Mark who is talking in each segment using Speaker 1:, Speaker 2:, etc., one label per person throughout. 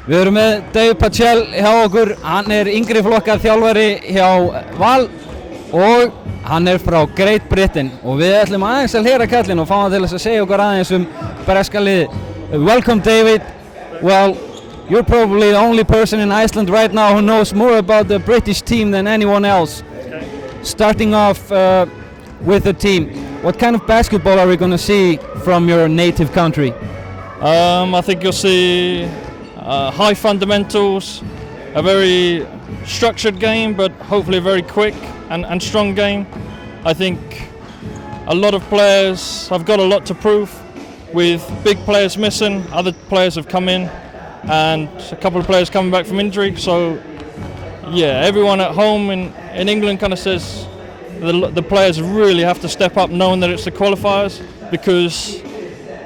Speaker 1: Við erum með David Patchell hjá okkur, hann yngri flokkar þjálfari hjá Val og hann frá Great Britain og við ætlum aðeins að hlera kallinn og fá hann til þess að segja okkur aðeins breska liðið. Welcome David. Well, you're probably the only person in Iceland right now who knows more about the British team than anyone else.
Speaker 2: Okay.
Speaker 1: Starting off with the team, what kind of basketball are we going to see from your native country?
Speaker 2: I think you'll see high fundamentals, a very structured game, but hopefully a very quick and strong game. I think a lot of players have got a lot to prove, with big players missing, other players have come in, and a couple of players coming back from injury. So yeah, everyone at home in England kind of says the players really have to step up, knowing that it's the qualifiers, because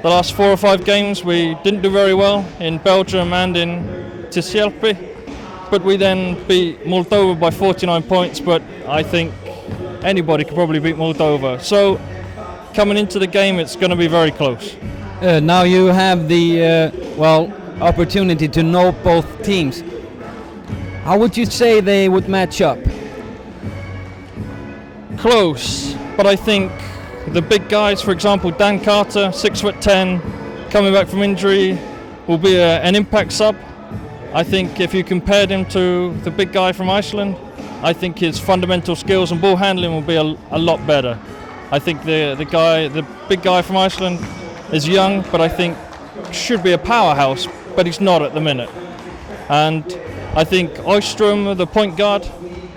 Speaker 2: the last 4 or 5 games we didn't do very well in Belgium and in Tisjelpi, but we then beat Moldova by 49 points, but I think anybody could probably beat Moldova. So coming into the game, it's going to be very close.
Speaker 1: Now you have the opportunity to know both teams. How would you say they would match up?
Speaker 2: Close, but I think the big guys, for example, Dan Carter, 6'10", coming back from injury, will be an impact sub. I think if you compared him to the big guy from Iceland, I think his fundamental skills and ball handling will be a lot better. I think the big guy from Iceland is young, but I think should be a powerhouse, but he's not at the minute. And I think Oystrom, the point guard,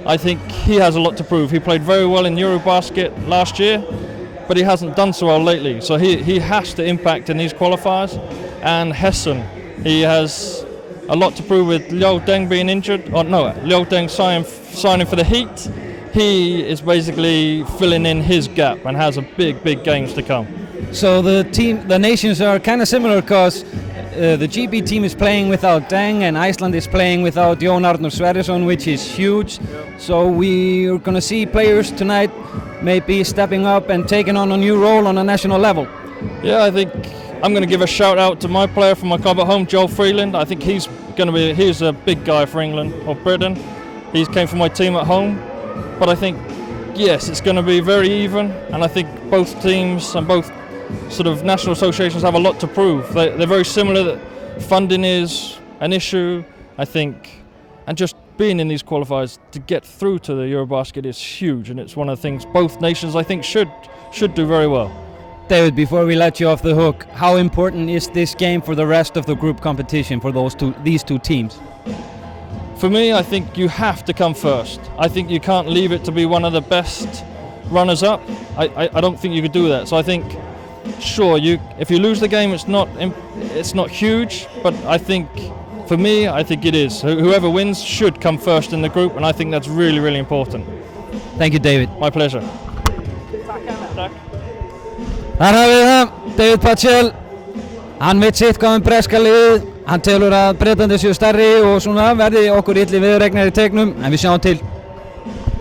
Speaker 2: I think he has a lot to prove. He played very well in Eurobasket last year, but he hasn't done so well lately. So he has to impact in these qualifiers. And Hessen, he has a lot to prove with Liao Deng being injured. Liao Deng signing for the Heat. He is basically filling in his gap and has a big games to come.
Speaker 1: So the nations are kind of similar, because the GB team is playing without Deng and Iceland is playing without Jón Arnór Sverrisson, which is huge. So we are going to see players tonight maybe stepping up and taking on a new role on a national level.
Speaker 2: Yeah, I think I'm going to give a shout out to my player from my club at home, Joel Freeland. I think he's a big guy for England or Britain. He came from my team at home. But I think, yes, it's going to be very even, and I think both teams and both sort of national associations have a lot to prove. They're very similar. That funding is an issue, I think, and just being in these qualifiers to get through to the Eurobasket is huge, and it's one of the things both nations, I think, should do very well.
Speaker 1: David, before we let you off the hook, how important is this game for the rest of the group competition for these two teams?
Speaker 2: For me, I think you have to come first. I think you can't leave it to be one of the best runners-up. I don't think you could do that. So I think, sure, if you lose the game, it's not huge. But I think, for me, I think it is. Whoever wins should come first in the group, and I think that's really important.
Speaker 1: Thank you, David.
Speaker 2: My pleasure.
Speaker 1: Takk. Þar hafið það, David Patchell. Hann veit sitt hvað breska liðið. Hann telur að Bretlandi séu stærri og svona verði okkur illi viðureignar í teiknum, en við sjáum til.